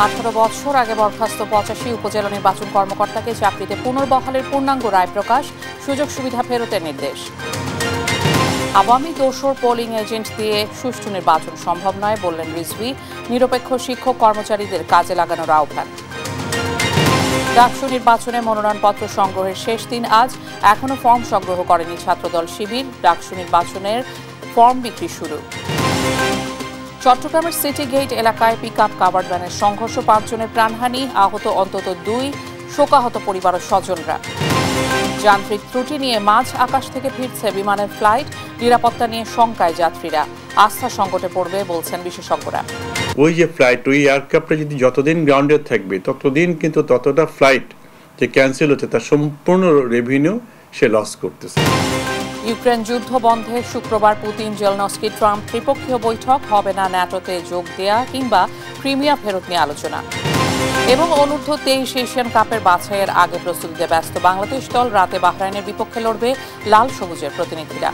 18 বছর আগে বরখাস্ত 85 উপজেলা নির্বাচন কর্মকর্তাকে চাকরিতে পুনর্বহালের পূর্ণাঙ্গ রায় প্রকাশ, সুযোগ সুবিধা ফেরতের নির্দেশ। আওয়ামী দোসর পোলিং এজেন্ট দিয়ে সুষ্ঠু নির্বাচন সম্ভব নয় বললেন রিজভী, নিরপেক্ষ শিক্ষক কর্মচারীদের কাজে লাগানোর আহ্বান। ডাকসু নির্বাচনে মনোনয়নপত্র সংগ্রহের শেষ দিন আজ, এখনো ফর্ম সংগ্রহ করেনি ছাত্রদল শিবির, ডাকসু নির্বাচনের ফর্ম বিক্রি শুরু। চট্টগ্রামের সিটি গেট এলাকায় পিকআপ কাভার্ড ভ্যানের সংঘর্ষ, 5 জনের প্রাণহানি, আহত অন্তত 2, শোকাহত পরিবার ও স্বজনরা। যান্ত্রিক ত্রুটি নিয়ে মাঝ আকাশ থেকে ফিরছে বিমানের ফ্লাইট, নিরাপত্তা নিয়ে শঙ্কায় যাত্রীরা, আস্থা সংকটে পড়বে বলছেন বিশেষজ্ঞরা। ওই যে ফ্লাইট, ওই এয়ারক্রাফটটা যদি যতদিন গ্রাউন্ডে থাকবে ততদিন কিন্তু ততটা ফ্লাইট যে ক্যান্সেল হচ্ছে তার সম্পূর্ণ রেভিনিউ সে লস করতেছে। ইউক্রেন যুদ্ধ বন্ধে শুক্রবার পুতিন, জেলনস্কি, ট্রাম্প ত্রিপক্ষীয় বৈঠক, হবে না ন্যাটোতে যোগ দেয়া কিংবা ক্রিমিয়া ফেরত নিয়ে আলোচনা। এবং অনূর্ধ্ব 23 এশিয়ান কাপের বাছাইয়ের আগে প্রস্তুতিতে ব্যস্ত বাংলাদেশ দল, রাতে বাহরাইনের বিপক্ষে লড়বে লাল সবুজের প্রতিনিধিরা।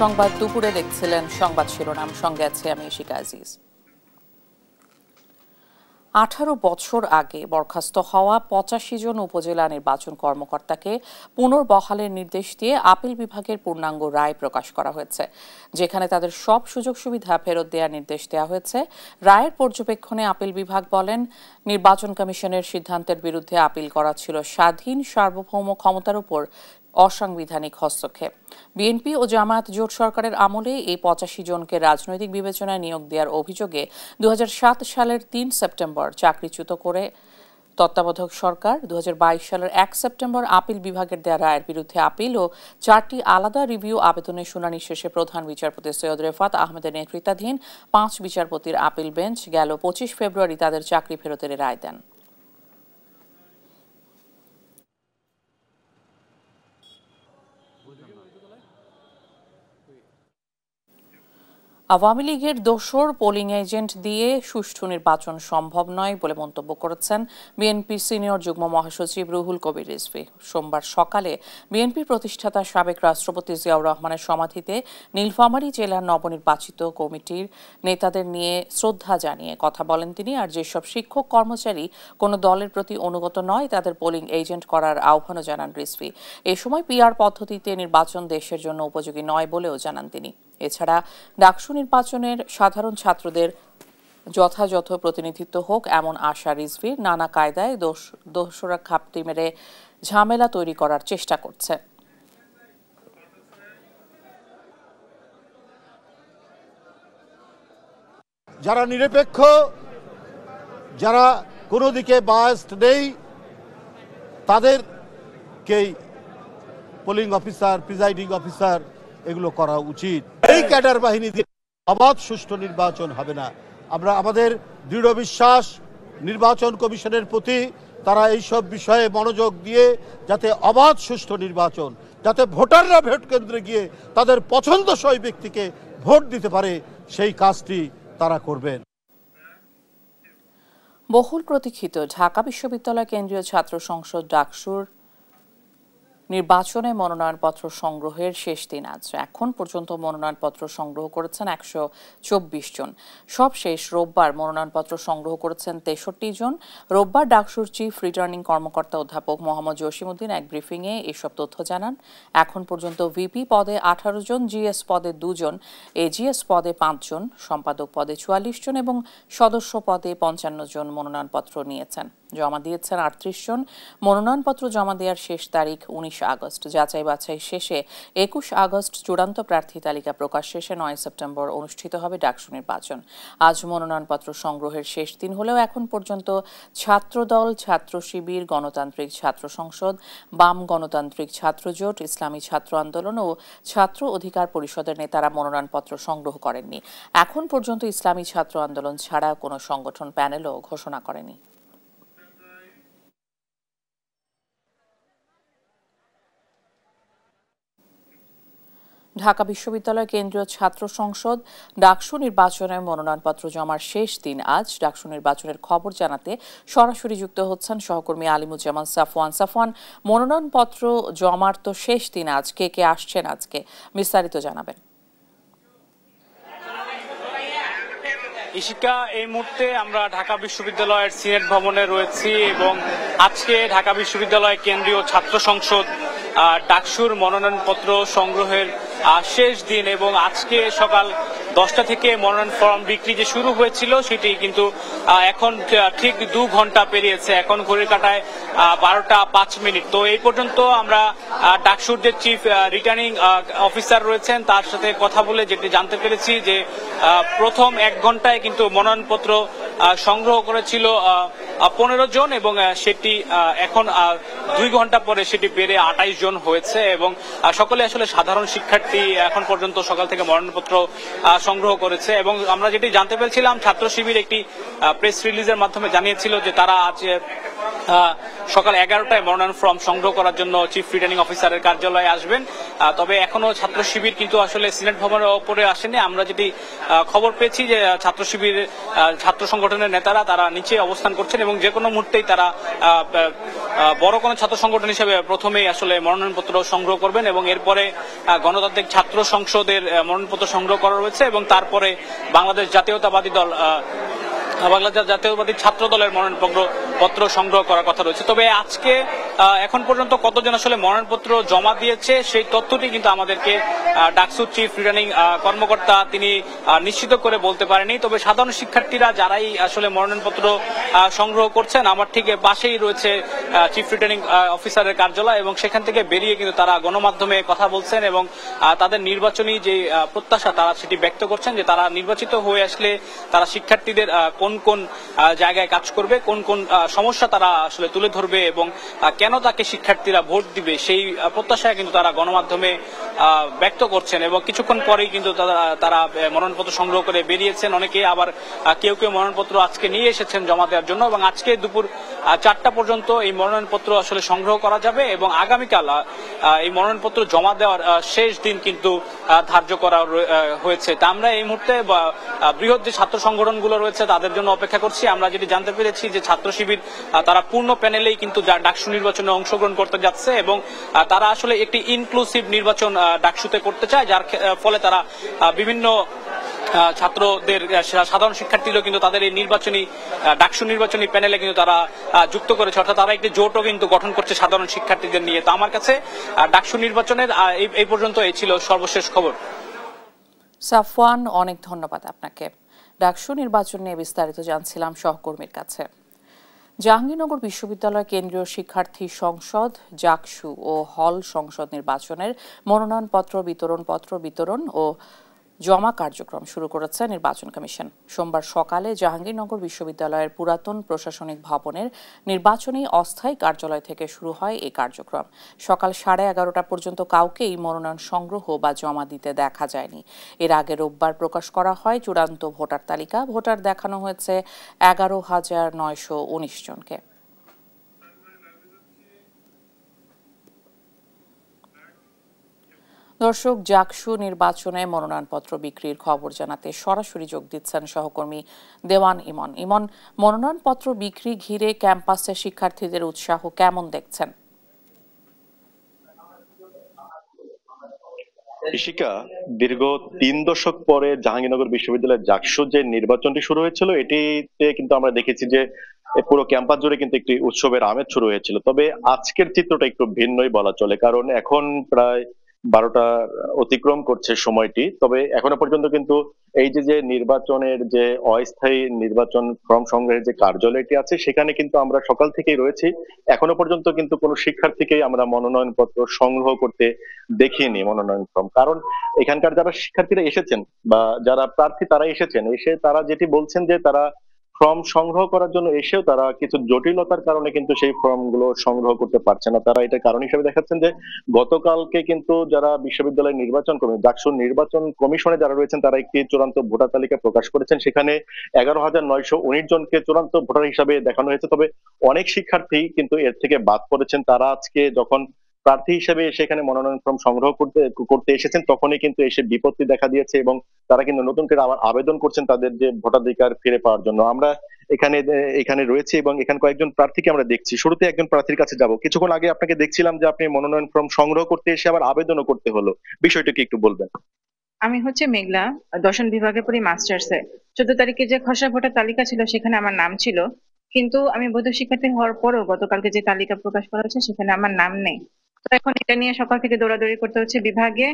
সংবাদ দুপুরে দেখছিলেন সংবাদ শিরোনাম, সঙ্গে আছে আমি শিকা আজিজ। 18 বছর আগে বরখাস্ত হওয়া 85 জন উপজেলা নির্বাচন কর্মকর্তাকে পুনর্বহালের নির্দেশ দিয়ে আপিল বিভাগের পূর্ণাঙ্গ রায় প্রকাশ করা হয়েছে, যেখানে তাদের সব সুযোগ সুবিধা ফেরত দেওয়ার নির্দেশ দেওয়া হয়েছে। রায়ের পর্যবেক্ষণে আপিল বিভাগ বলেন, নির্বাচন কমিশনের সিদ্ধান্তের বিরুদ্ধে আপিল করা ছিল স্বাধীন সার্বভৌম ক্ষমতার উপর অসাংবিধানিক হস্তক্ষেপ। বিএনপি ও জামায়াত জোট সরকারের আমলে এই 85 জনকে রাজনৈতিক বিবেচনায় নিয়োগ দেওয়ার অভিযোগে 2007 সালের 3 সেপ্টেম্বর চাকরিচ্যুত করে তত্ত্বাবধায়ক সরকার 2022 সালের 1 সেপ্টেম্বর আপিল বিভাগের দেওয়া রায়ের বিরুদ্ধে আপিল ও 4টি আলাদা রিভিউ আবেদনের শুনানি শেষে প্রধান বিচারপতি সৈয়দ রেফাত আহমেদের নেতৃত্বাধীন 5 বিচারপতির আপিল বেঞ্চ গেল 25 ফেব্রুয়ারি তাদের চাকরি ফেরতের রায় দেন। আওয়ামী লীগের দোসর পোলিং এজেন্ট দিয়ে সুষ্ঠু নির্বাচন সম্ভব নয় বলে মন্তব্য করেছেন বিএনপির সিনিয়র যুগ্ম মহাসচিব রুহুল কবির রিজভী। সোমবার সকালে বিএনপির প্রতিষ্ঠাতা সাবেক রাষ্ট্রপতি জিয়াউর রহমানের সমাধিতে নীলফামারী জেলার নবনির্বাচিত কমিটির নেতাদের নিয়ে শ্রদ্ধা জানিয়ে কথা বলেন তিনি। আর যেসব শিক্ষক কর্মচারী কোনো দলের প্রতি অনুগত নয় তাদের পোলিং এজেন্ট করার আহ্বানও জানান রিজভী। এ সময় পিআর পদ্ধতিতে নির্বাচন দেশের জন্য উপযোগী নয় বলেও জানান তিনি। এছাড়া ডাকসু নির্বাচনের সাধারণ ছাত্রদের যথাযথ প্রতিনিধিত্ব হোক এমন আশা রিজভীর। নানা কায়দায় দোসরা খাপটি মেরে ঝামেলা তৈরি করার চেষ্টা করছে। যারা নিরপেক্ষ, যারা কোনো দিকে বায়াসড নেই, তাদেরকেই পোলিং অফিসার, প্রিজাইডিং অফিসার এগুলো করা উচিত। এই ক্যাডার বাহিনী দিয়ে অবাধ সুষ্ঠু নির্বাচন হবে না। আমরা আমাদের দৃঢ় বিশ্বাস নির্বাচন কমিশনের প্রতি, তারা এইসব বিষয়ে মনোযোগ দিয়ে যাতে অবাধ সুষ্ঠু নির্বাচন, যাতে ভোটাররা ভোট কেন্দ্রে গিয়ে তাদের পছন্দসই ব্যক্তিকে ভোট দিতে পারে, সেই কাজটি তারা করবেন। বহুল প্রতীক্ষিত ঢাকা বিশ্ববিদ্যালয় কেন্দ্রীয় ছাত্র সংসদ ডাকসুর নির্বাচনে মনোনয়নপত্র সংগ্রহের শেষ দিন আজ। এখন পর্যন্ত মনোনয়নপত্র সংগ্রহ করেছেন 124 জন। সবশেষ রোববার মনোনয়নপত্র সংগ্রহ করেছেন 63 জন। রোববার ডাকসুর চিফ রিটার্নিং কর্মকর্তা অধ্যাপক মোহাম্মদ জসিমউদ্দিন এক ব্রিফিংয়ে এসব তথ্য জানান। এখন পর্যন্ত ভিপি পদে 18 জন, জিএস পদে 2 জন, এজিএস পদে 5 জন, সম্পাদক পদে 44 জন এবং সদস্য পদে 55 জন মনোনয়নপত্র নিয়েছেন। জমা দিয়েছেন 38 জন। মনোনয়নপত্র জমা দেওয়ার শেষ তারিখ 19 আগস্ট। যাচাই বাছাই শেষে 21 আগস্ট চূড়ান্ত প্রার্থী তালিকা প্রকাশ শেষে 9 সেপ্টেম্বর অনুষ্ঠিত হবে ডাকসু নির্বাচন। আজ মনোনয়নপত্র সংগ্রহের শেষ দিন হলেও এখন পর্যন্ত ছাত্রদল, ছাত্র শিবির, গণতান্ত্রিক ছাত্র সংসদ, বাম গণতান্ত্রিক ছাত্র জোট, ইসলামী ছাত্র আন্দোলন ও ছাত্র অধিকার পরিষদের নেতারা মনোনয়নপত্র সংগ্রহ করেননি। এখন পর্যন্ত ইসলামী ছাত্র আন্দোলন ছাড়া কোনো সংগঠন প্যানেলও ঘোষণা করেনি। ঢাকা বিশ্ববিদ্যালয় কেন্দ্রীয় ছাত্র সংসদ ডাকসু নির্বাচনে মনোনয়নপত্র জমার শেষ দিন আজ। ডাকসু নির্বাচনের খবর জানাতে সরাসরি যুক্ত হচ্ছেন সহকর্মী আলিমুজ্জামান সাফওয়ান। সাফওয়ান, মনোনয়নপত্র জমার তো শেষ দিন আজ, কে কে আসছেন আজকে, বিস্তারিত জানাবেন। ইশিকা, এই মুহূর্তে আমরা ঢাকা বিশ্ববিদ্যালয়ের সিনেট ভবনে রয়েছি এবং আজকে ঢাকা বিশ্ববিদ্যালয় কেন্দ্রীয় ছাত্র সংসদ ডাকসুর মনোনয়নপত্র সংগ্রহের শেষ দিন এবং আজকে সকাল 10টা থেকে মনোনয়ন ফর্ম বিক্রি যে শুরু হয়েছিল সেটি কিন্তু এখন ঠিক 2 ঘন্টা পেরিয়েছে। এখন ঘড়ির কাঁটায় 12টা 5 মিনিট। তো এই পর্যন্ত আমরা ডাকসুর যে চিফ রিটার্নিং অফিসার রয়েছেন তার সাথে কথা বলে যেটি জানতে পেরেছি যে প্রথম 1 ঘন্টায় কিন্তু মনোনয়নপত্র সংগ্রহ করেছিল 15 জন এবং সেটি এখন 2 ঘন্টা পরে সেটি বেড়ে 28 জন হয়েছে এবং সকলে আসলে সাধারণ শিক্ষার্থী এখন পর্যন্ত সকাল থেকে মনোনয়নপত্র সংগ্রহ করেছে। এবং আমরা যেটি জানতে পেরেছিলাম, ছাত্র শিবির একটি প্রেস রিলিজের মাধ্যমে জানিয়েছিল যে তারা আজ সকাল 11টায় মনোনয়ন ফর্ম সংগ্রহ করার জন্য চিফ রিটার্নিং অফিসারের কার্যালয়ে আসবেন। তবে এখনো ছাত্র শিবির কিন্তু আসলে সিনেট ভবনের ওপরে আসেনি। আমরা যেটি খবর পেয়েছি যে ছাত্র শিবির ছাত্র সংগঠনের নেতারা তারা নিচে অবস্থান করছেন এবং যে কোনো মুহূর্তেই তারা বড় কোনো ছাত্র সংগঠন হিসেবে প্রথমেই আসলে মনোনয়নপত্র সংগ্রহ করবেন এবং এরপরে গণতান্ত্রিক ছাত্র সংসদের মনোনয়নপত্র সংগ্রহ করা রয়েছে এবং তারপরে বাংলাদেশ জাতীয়তাবাদী ছাত্র দলের মনোনয়নপত্র সংগ্রহ করার কথা রয়েছে। তবে আজকে এখন পর্যন্ত কতজন আসলে মনোনয়নপত্র জমা দিয়েছে সেই তথ্যটি কিন্তু আমাদেরকে ডাকসুর চিফ রিটার্নিং কর্মকর্তা তিনি নিশ্চিত করে বলতে পারেনি। তবে সাধারণ শিক্ষার্থীরা যারাই আসলে মনোনয়নপত্র সংগ্রহ করছেন, আমার ঠিক পাশেই রয়েছে চিফ রিটার্নিং অফিসারের কার্যালয় এবং সেখান থেকে বেরিয়ে কিন্তু তারা গণমাধ্যমে কথা বলছেন এবং তাদের নির্বাচনী যে প্রত্যাশা তারা সেটি ব্যক্ত করছেন যে তারা নির্বাচিত হয়ে আসলে তারা শিক্ষার্থীদের কোন কোন জায়গায় কাজ করবে, কোন কোন সমস্যা তারা আসলে তুলে ধরবে এবং কেন তাকে শিক্ষার্থীরা ভোট দিবে সেই প্রত্যাশায় কিন্তু তারা গণমাধ্যমে ব্যক্ত করছেন। এবং কিছুক্ষণ পরেই কিন্তু তারা মনোনয়নপত্র সংগ্রহ করে বেরিয়েছেন। অনেকে আবার কেউ কেউ মনোনয়নপত্র আজকে নিয়ে এসেছেন জমা দেওয়ার জন্য এবং আজকে দুপুর 4টা পর্যন্ত এই মনোনয়নপত্র আসলে সংগ্রহ করা যাবে এবং আগামীকাল এই মনোনয়নপত্র জমা দেওয়ার শেষ দিন কিন্তু ধার্য করা হয়েছে। তা আমরা এই মুহূর্তে বৃহৎ যে ছাত্র সংগঠনগুলো রয়েছে তাদের জন্য অপেক্ষা করছি। আমরা যেটি জানতে পেরেছি যে ছাত্র শিবির তারা পূর্ণ প্যানেলেই কিন্তু ডাকসু নির্বাচনে অংশগ্রহণ করতে যাচ্ছে এবং তারা আসলে একটি ইনক্লুসিভ নির্বাচন ডাকসুতে করতে চায়, যার ফলে তারা বিভিন্ন ছাত্রদের সাধারণ শিক্ষার্থীরাও কিন্তু তাদের এই ডাকসু নির্বাচনী প্যানেলে কিন্তু তারা যুক্ত করেছে, অর্থাৎ তারা একটি জোটও কিন্তু গঠন করছে সাধারণ শিক্ষার্থীদের নিয়ে। তো আমার কাছে ডাকসু নির্বাচনের এই পর্যন্ত এই ছিল সর্বশেষ খবর। সাফওয়ান, অনেক ধন্যবাদ আপনাকে। ডাকসু নির্বাচন নিয়ে বিস্তারিত জানছিলাম সহকর্মীর কাছে। জাহাঙ্গীরনগর বিশ্ববিদ্যালয় কেন্দ্রীয় শিক্ষার্থী সংসদ জাকসু ও হল সংসদ নির্বাচনের মনোনয়নপত্র বিতরণ ও জমা কার্যক্রম শুরু করেছে নির্বাচন কমিশন। সোমবার সকালে জাহাঙ্গীরনগর বিশ্ববিদ্যালয়ের পুরাতন প্রশাসনিক ভবনের নির্বাচনী অস্থায়ী কার্যালয় থেকে শুরু হয় এই কার্যক্রম। সকাল 11:30 পর্যন্ত কাউকেই মনোনয়ন সংগ্রহ বা জমা দিতে দেখা যায়নি। এর আগে রোববার প্রকাশ করা হয় চূড়ান্ত ভোটার তালিকা। ভোটার দেখানো হয়েছে 11,919 জনকে। দর্শক, জাকসু নির্বাচনে মনোনয়নপত্র বিক্রির খবর জানাতে সরাসরি যোগ দিচ্ছেন সহকর্মী দেওয়ান ইমন। মনোনয়নপত্র বিক্রি ঘিরে ক্যাম্পাসে শিক্ষার্থীদের উৎসাহ কেমন দেখছেন? ইশিকা, দীর্ঘ 3 দশক পরে জাহাঙ্গীরনগর বিশ্ববিদ্যালয়ের জাকসু যে নির্বাচনটি শুরু হয়েছিল এটিতে কিন্তু আমরা দেখেছি যে পুরো ক্যাম্পাস জুড়ে কিন্তু একটি উৎসবের আমেজ শুরু হয়েছিল। তবে আজকের চিত্রটা একটু ভিন্নই বলা চলে, কারণ এখন প্রায় 12টা অতিক্রম করছে সময়টি। তবে এখনো পর্যন্ত কিন্তু এই যে নির্বাচনের যে অস্থায়ী নির্বাচন ফর্ম সংগ্রহের যে কার্যালয়টি আছে সেখানে কিন্তু আমরা সকাল থেকেই রয়েছি। এখনো পর্যন্ত কিন্তু কোনো শিক্ষার্থীকেই আমরা মনোনয়নপত্র সংগ্রহ করতে দেখিনি মনোনয়ন ফর্ম, কারণ এখানকার যারা শিক্ষার্থীরা এসেছেন বা যারা প্রার্থী তারা এসে তারা যেটি বলছেন যে তারা ফর্ম সংগ্রহ করার জন্য এসেও তারা কিছু জটিলতার কারণে কিন্তু সেই ফর্ম গুলো সংগ্রহ করতে পারছে না। তারা এটার কারণ হিসেবে দেখাচ্ছেন যে গতকালকে কিন্তু যারা বিশ্ববিদ্যালয় নির্বাচন ডাকসু নির্বাচন কমিশনে যারা রয়েছেন তারা একটি চূড়ান্ত ভোটার তালিকা প্রকাশ করেছেন। সেখানে 11,919 জনকে চূড়ান্ত ভোটার হিসাবে দেখানো হয়েছে। তবে অনেক শিক্ষার্থী কিন্তু এর থেকে বাদ পড়েছেন। তারা আজকে যখন প্রার্থী হিসেবে সেখানে মনোনয়ন ফর্ম সংগ্রহ করতে এসেছেন তখনই কিন্তু এসে বিপত্তি দেখা দিয়েছে এবং তারা কিন্তু নতুন করে আবার আবেদন করছেন তাদের যে ভোটাধিকার ফিরে পাওয়ার জন্য। আমরা এখানে রয়েছে এবং এখানে কয়েকজন প্রার্থীকে আমরা দেখছি। শুরুতে একজন প্রার্থীর কাছে যাব। কিছুক্ষণ আগে আপনাকে দেখছিলাম যে আপনি মনোনয়ন ফর্ম সংগ্রহ করতে এসে আবার আবেদনও করতে হলো, বিষয়টা কি একটু বলবেন? আমি হচ্ছে মেঘলা, দর্শন বিভাগে পড়ি মাস্টার্সে। 14 তারিখে যে খসড়া ভোটার তালিকা ছিল সেখানে আমার নাম ছিল, কিন্তু আমি বৈধ শিক্ষার্থী হওয়ার পরও গতকালকে যে তালিকা প্রকাশ করা হচ্ছে সেখানে আমার নাম নেই। তো এখন এটা নিয়ে সকাল থেকে দৌড়াদৌড়ি করতে হচ্ছে বিভাগে,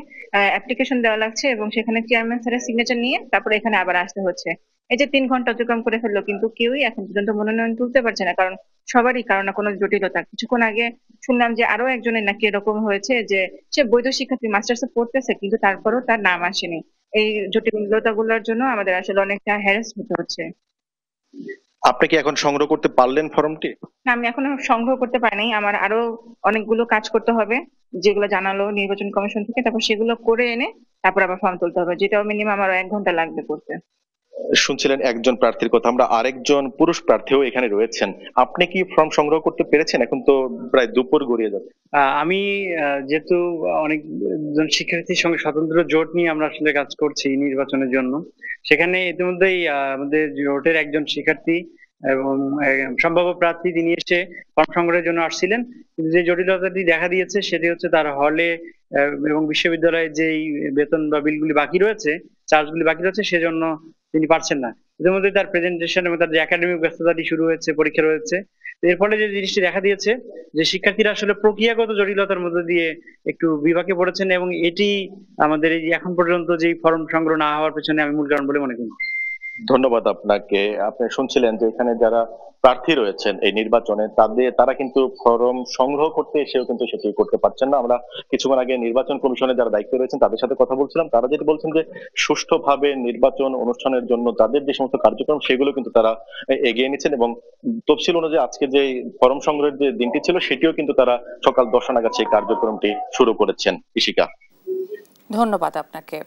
অ্যাপ্লিকেশন দেওয়া লাগছে এবং সেখানে চেয়ারম্যান স্যারের সিগনেচার নিয়ে তারপরে এখানে আবার আসতে হচ্ছে। এই যে 3 ঘন্টা অতিক্রম করে ফেললো, কিন্তু কেউই এখন পর্যন্ত মনোনয়ন তুলতে পারছে না, কারণ সবারই কারো না কোনো জটিলতা। কিছুক্ষণ আগে শুনলাম যে আরো একজনের নাকি এরকম হয়েছে যে সে বৈধ শিক্ষার্থী, মাস্টার্সে পড়তেছে, কিন্তু তারপরেও তার নাম আসেনি। এই জটিলতা গুলোর জন্য আমাদের আসলে অনেকটা হ্যারাস হতে হচ্ছে। আপনি কি এখন সংগ্রহ করতে পারলেন ফর্মটি? না, আমি এখনো সংগ্রহ করতে পারিনি, আমার আরো অনেকগুলো কাজ করতে হবে যেগুলো জানালো নির্বাচন কমিশন থেকে, তারপর সেগুলো করে এনে তারপর আবার ফর্ম তুলতে হবে, যেটাও মিনিমাম আরো 1 ঘন্টা লাগবে করতে। শুনছিলেন একজন প্রার্থীর কথা, আমরা আরেকজন পুরুষ প্রার্থীও এখানে রয়েছেন। আপনি কি ফর্ম সংগ্রহ করতে পেরেছেন? এখন তো প্রায় দুপুর গড়িয়ে যাবে। আমি যেহেতু অনেকজন শিক্ষার্থীর সঙ্গে স্বতন্ত্র জোট নিয়ে আমরা আসলে কাজ করছি নির্বাচনের জন্য, সেখানে ইতিমধ্যেই আমাদের জোটের একজন শিক্ষার্থী এবং সম্ভাব্য প্রার্থী তিনি এসে ফর্ম সংগ্রহের জন্য আসছিলেন, কিন্তু যে জটিলতাটি দেখা দিয়েছে সেটি হচ্ছে তার হলে এবং বিশ্ববিদ্যালয়ে যেই বেতন বা বিলগুলি বাকি রয়েছে, চার্জগুলি বাকি রয়েছে, সেজন্য তিনি পারছেন না। ইতিমধ্যে তার প্রেজেন্টেশন এবং তার যে একাডেমিক ব্যস্ততাটি শুরু হয়েছে, পরীক্ষা রয়েছে। এর ফলে যে জিনিসটি দেখা দিয়েছে যে শিক্ষার্থীরা আসলে প্রক্রিয়াগত জটিলতার মধ্যে দিয়ে একটু বিপাকে পড়েছেন, এবং এটি আমাদের এই এখন পর্যন্ত যে ফর্ম সংগ্রহ না হওয়ার পেছনে আমি মূল কারণ বলে মনে করি। ধন্যবাদ আপনাকে। আপনি শুনছিলেন যে এখানে যারা প্রার্থী রয়েছেন এই নির্বাচনে তারা কিন্তু ফরম সংগ্রহ করতে এসেও কিন্তু সেটি করতে পারছেন না। আমরা কিছুক্ষণ আগে নির্বাচন কমিশনের যারা দায়িত্বে রয়েছেন তাদের সাথে কথা বলছিলাম, তারা যেটি বলছেন যে সুষ্ঠুভাবে নির্বাচন অনুষ্ঠানের জন্য তাদের যে সমস্ত কার্যক্রম সেগুলো কিন্তু তারা এগিয়ে নিচ্ছেন, এবং তফসিল অনুযায়ী আজকে যে ফরম সংগ্রহের যে দিনটি ছিল সেটিও কিন্তু তারা সকাল 10টা নাগাদ সেই কার্যক্রমটি শুরু করেছেন। ইশিকা, ধন্যবাদ আপনাকে।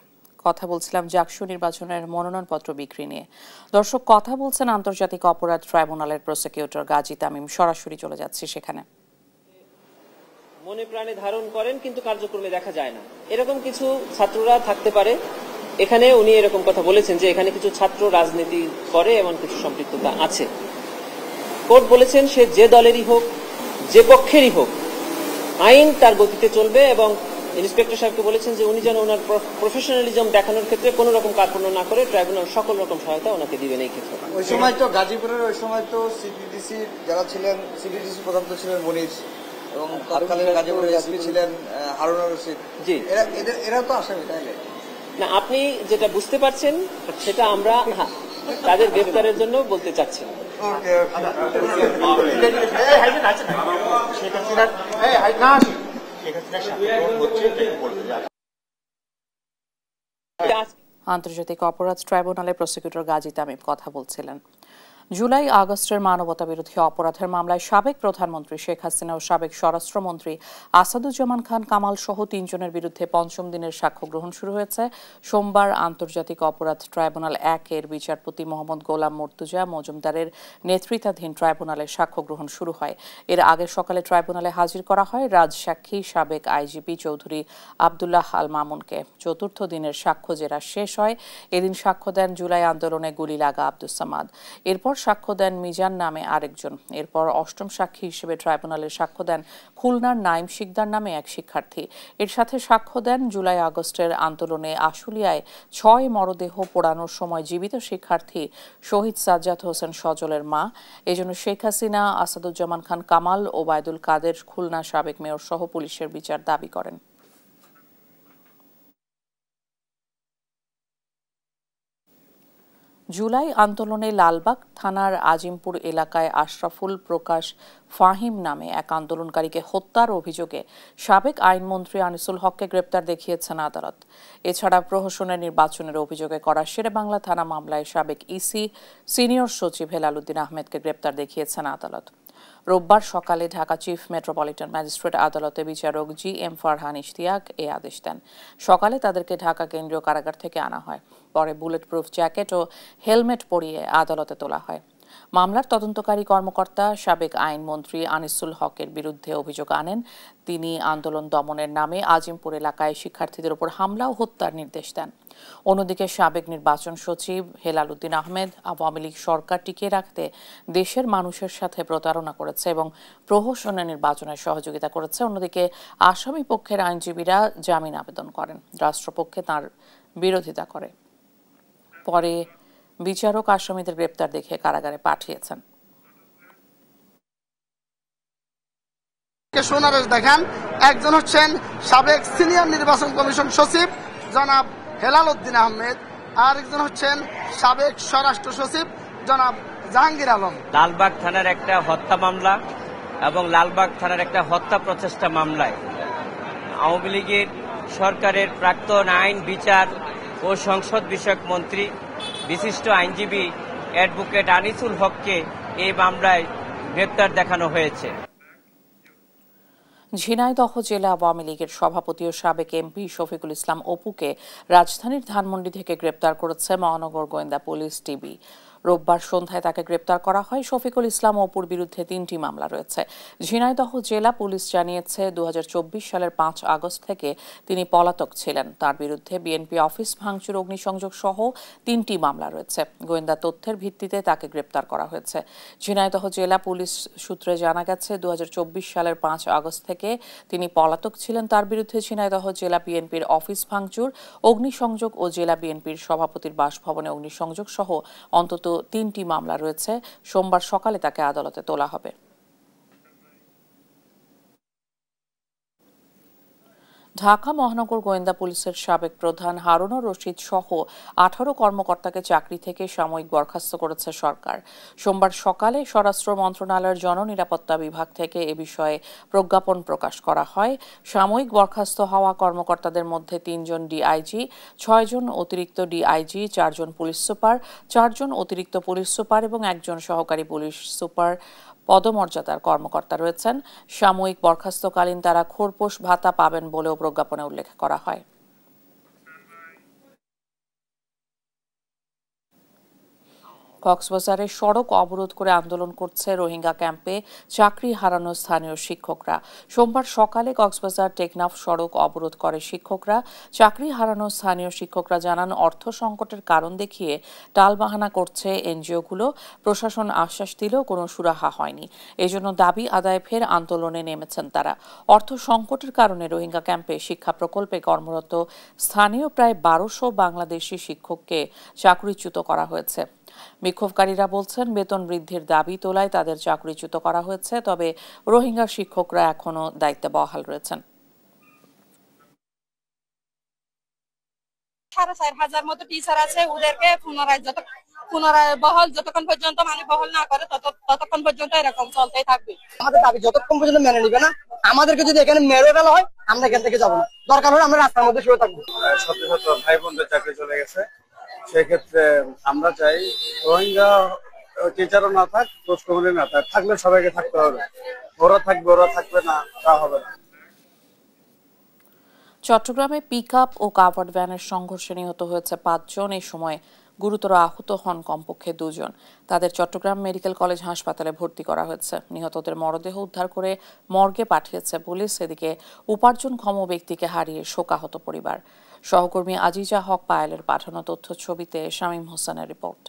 কথা বলছিলাম জাকসু নির্বাচনের মনোনয়নপত্র বিক্রি নিয়ে। দর্শক, কথা বলছেন আন্তর্জাতিক অপরাধ ট্রাইব্যুনালের প্রসিকিউটর গাজী তামিম। সরাসরি চলে যাচ্ছি সেখানে। মনে প্রাণে ধারণ করেন কিন্তু কার্যক্রমে দেখা যায় না, এরকম কিছু ছাত্ররা থাকতে পারে। এখানে উনি এরকম কথা বলেছেন যে এখানে কিছু ছাত্র রাজনীতি করে, এমন কিছু সম্পৃক্ততা আছে। কোর্ট বলেছেন সে যে দলেরই হোক, যে পক্ষেরই হোক, আইন তার গতিতে চলবে, এবং ইন্সপেক্টর সাহেবকে বলেছেন যে উনি যেন ওনার প্রফেশনালিজম দেখানোর ক্ষেত্রে কোনো রকম কার্পণ্য না করে ট্রাইব্যুনাল সকল রকম সহায়তা ওনাকে দিবেন এই ক্ষেত্রে। ওই সময় তো গাজীপুরের ওই সময় তো সিডিডিসি যারা ছিলেন, সিডিডিসি প্রধান তো ছিলেন মনির, এবং তৎকালীন গাজীপুরের এসপি ছিলেন হারুনুর রশিদ। জি, এরা তো আসামি, তাই না? আপনি যেটা বুঝতে পারছেন সেটা আমরা তাদের গ্রেফতারের জন্য বলতে চাচ্ছি। আন্তর্জাতিক অপরাধ ট্রাইব্যুনালের প্রসিকিউটর গাজী তামিম কথা বলছিলেন। জুলাই আগস্টের মানবতা বিরোধী অপরাধের মামলায় সাবেক প্রধানমন্ত্রী শেখ হাসিনা ও সাবেক স্বরাষ্ট্রমন্ত্রী আসাদুজ্জামান খান কামাল সহ 3 জনের বিরুদ্ধে 5ম দিনের সাক্ষ্য গ্রহণ শুরু হয়েছে। সোমবার আন্তর্জাতিক অপরাধ ট্রাইব্যুনাল 1-এর বিচারপতি মোহাম্মদ গোলাম মর্তুজা মজুমদারের নেতৃত্বাধীন ট্রাইব্যুনালের সাক্ষ্য গ্রহণ শুরু হয়। এর আগে সকালে ট্রাইব্যুনালে হাজির করা হয় রাজসাক্ষী সাবেক আইজিপি চৌধুরী আব্দুল্লাহ আল মামুনকে। 4র্থ দিনের সাক্ষ্য জেরা শেষ হয়। এদিন সাক্ষ্য দেন জুলাই আন্দোলনে গুলি লাগা আব্দুস সামাদ। এরপর সাক্ষ্য দেন মিজান নামে আরেকজন। এরপর 8ম সাক্ষী হিসেবে ট্রাইব্যুনালের সাক্ষ্য দেন খুলনার নাইম শিকদার নামে এক শিক্ষার্থী। এর সাথে সাক্ষ্য দেন জুলাই আগস্টের আন্দোলনে আশুলিয়ায় 6 মরদেহ পোড়ানোর সময় জীবিত শিক্ষার্থী শহীদ সাজ্জাদ হোসেন সজলের মা। এজন্য শেখ হাসিনা, আসাদুজ্জামান খান কামাল, ওবায়দুল কাদের, খুলনা সাবেক মেয়র সহ পুলিশের বিচার দাবি করেন। জুলাই আন্দোলনে লালবাগ থানার আজিমপুর এলাকায় আশরাফুল প্রকাশ ফাহিম নামে এক আন্দোলনকারীকে হত্যার অভিযোগে সাবেক আইনমন্ত্রী আনিসুল হককে গ্রেপ্তার দেখিয়েছেন আদালত। এছাড়া প্রহসনের নির্বাচনের অভিযোগে করা শেরেবাংলা থানা মামলায় সাবেক ইসি সিনিয়র সচিব হেলাল উদ্দিন আহমেদকে গ্রেপ্তার দেখিয়েছেন আদালত। রোববার সকালে ঢাকা চিফ মেট্রোপলিটন ম্যাজিস্ট্রেট আদালতে বিচারক GM ফারহান ইশতিয়াক এই আদেশ দেন। সকালে তাদেরকে ঢাকা কেন্দ্রীয় কারাগার থেকে আনা হয়। পরে বুলেট প্রুফ জ্যাকেট ও হেলমেট পরিয়ে আদালতে তোলা হয়। মামলার তদন্তকারী কর্মকর্তা সাবেক আইনমন্ত্রী আনিসুল হকের বিরুদ্ধে অভিযোগ আনেন তিনি আন্দোলন দমনের নামে আজিমপুর এলাকায় শিক্ষার্থীদের উপর হামলা ও হত্যার নির্দেশ দেন। অন্যদিকে সাবেক নির্বাচন সচিব হেলাল উদ্দিন আহমেদ আওয়ামী লীগ সরকার টিকিয়ে রাখতে দেশের মানুষের সাথে প্রতারণা করেছে এবং প্রহসনের নির্বাচনের সহযোগিতা করেছে। অন্যদিকে আসামি পক্ষের আইনজীবীরা জামিন আবেদন করেন। রাষ্ট্রপক্ষে তার বিরোধিতা করে। পরে বিচারক আসামিদের গ্রেপ্তার দেখে কারাগারে পাঠিয়েছেন। সোনারেশ দেখান, একজন হচ্ছেন সাবেক সিনিয়র নির্বাচন কমিশন সচিব জনাব হেলাল উদ্দিন আহমেদ, আর একজন হচ্ছেন সাবেক স্বরাষ্ট্র সচিব জনাব জাহাঙ্গীর আলম। লালবাগ থানার একটা হত্যা মামলা এবং লালবাগ থানার একটা হত্যা প্রচেষ্টা মামলায় আওয়ামী লীগের সরকারের প্রাক্তন আইন, বিচার ও সংসদ বিষয়ক মন্ত্রী বিশিষ্ট আইনজীবী অ্যাডভোকেট আনিসুল হককে এই মামলায় গ্রেপ্তার দেখানো হয়েছে। ঝিনাইদহ জেলা আওয়ামী লীগের সভাপতি ও সাবেক এমপি শফিকুল ইসলাম অপুকে রাজধানীর ধানমন্ডি থেকে গ্রেপ্তার করেছে মহানগর গোয়েন্দা পুলিশ টিবি। রোববার সন্ধ্যায় তাকে গ্রেপ্তার করা হয়। শফিকুল ইসলাম অপুর বিরুদ্ধে 3টি মামলা রয়েছে। ঝিনাইদহ জেলা পুলিশ জানিয়েছে 2024 সালের 5 আগস্ট থেকে তিনি পলাতক ছিলেন। তার বিরুদ্ধে বিএনপি অফিস ভাঙচুর, অগ্নিসংযোগ সহ 3টি মামলা রয়েছে। গোয়েন্দা তথ্যের ভিত্তিতে তাকে গ্রেপ্তার করা হয়েছে। ঝিনাইদহ জেলা পুলিশ সূত্রে জানা গেছে 2024 সালের 5 আগস্ট থেকে তিনি পলাতক ছিলেন। তার বিরুদ্ধে ঝিনাইদহ জেলা বিএনপির অফিস ভাঙচুর, অগ্নিসংযোগ ও জেলা বিএনপির সভাপতির বাসভবনে অগ্নিসংযোগ সহ অন্তত 3টি মামলা রয়েছে। সোমবার সকালে তাকে আদালতে তোলা হবে। ঢাকা মহানগর গোয়েন্দা পুলিশের সাবেক প্রধান হারুনুর রশিদ সহ 18 কর্মকর্তাকে চাকরি থেকে সাময়িক বরখাস্ত করেছে সরকার। সোমবার সকালে স্বরাষ্ট্র মন্ত্রণালয়ের জননিরাপত্তা বিভাগ থেকে এ বিষয়ে প্রজ্ঞাপন প্রকাশ করা হয়। সাময়িক বরখাস্ত হওয়া কর্মকর্তাদের মধ্যে 3 জন ডিআইজি, 6 জন অতিরিক্ত ডিআইজি, 4 জন পুলিশ সুপার, 4 জন অতিরিক্ত পুলিশ সুপার এবং 1 জন সহকারী পুলিশ সুপার পদমর্যাদার কর্মকর্তা রয়েছেন। সাময়িক বরখাস্তকালীন তারা খোরপোশ ভাতা পাবেন বলেও প্রজ্ঞাপনে উল্লেখ করা হয়। কক্সবাজারে সড়ক অবরোধ করে আন্দোলন করছে রোহিঙ্গা ক্যাম্পে চাকরি হারানো স্থানীয় শিক্ষকরা। সোমবার সকালে কক্সবাজার টেকনাফ সড়ক অবরোধ করে শিক্ষকরা। চাকরি হারানো স্থানীয় শিক্ষকরা জানান, অর্থ সংকটের কারণ দেখিয়ে টালবাহানা করছে এনজিওগুলো। প্রশাসন আশ্বাস দিলেও কোনো সুরাহা হয়নি। এজন্য দাবি আদায়ে ফের আন্দোলনে নেমেছেন তারা। অর্থ সংকটের কারণে রোহিঙ্গা ক্যাম্পে শিক্ষা প্রকল্পে কর্মরত স্থানীয় প্রায় 1200 বাংলাদেশি শিক্ষককে চাকরিচ্যুত করা হয়েছে। বিক্ষোভকারীরা বলছেন, বেতন বৃদ্ধির দাবি তোলায় তাদের চাকরিচ্যুত করা হয়েছে। তবে রোহিঙ্গা শিক্ষকরা এখনো দায়িত্বে বহাল রয়েছেন। 4,500 মতো টিচার আছে, ওদেরকে পুনরায় বহাল যতক্ষণ পর্যন্ত বহাল না করে ততক্ষণ পর্যন্ত এরকম চলতেই থাকবে। আমাদের দাবি যতক্ষণ পর্যন্ত মেনে নিবে না, আমাদেরকে যদি এখানে মেরে ফেলা হয় আমরা এখান থেকে যাবো না। দরকার হলে আমরা রাস্তার মধ্যে শুয়ে থাকবো। শত শত ভাই বোনদের চাকরি চলে গেছে। সেক্ষেত্রে আমরা চাই রোহিঙ্গা টিচারও না থাক, পোস্টকর্মী না থাক, থাকলে সবাইকে থাকতে হবে। ওরা থাকবে, ওরা থাকবে না, তা হবে না। চট্টগ্রামে পিকআপ ও কাভার্ড ভ্যানের সংঘর্ষে নিহত হয়েছে 5 জন। এই সময় গুরুতর আহত হন কমপক্ষে 2 জন। তাদের চট্টগ্রাম মেডিকেল কলেজ হাসপাতালে ভর্তি করা হয়েছে। নিহতদের মরদেহ উদ্ধার করে মর্গে পাঠিয়েছে পুলিশ। এদিকে উপার্জনক্ষম ব্যক্তিকে হারিয়ে শোকাহত পরিবার। সহকর্মী আজিজা হক পায়েলের পাঠানো তথ্য ছবিতে শামীম হোসেনের রিপোর্ট।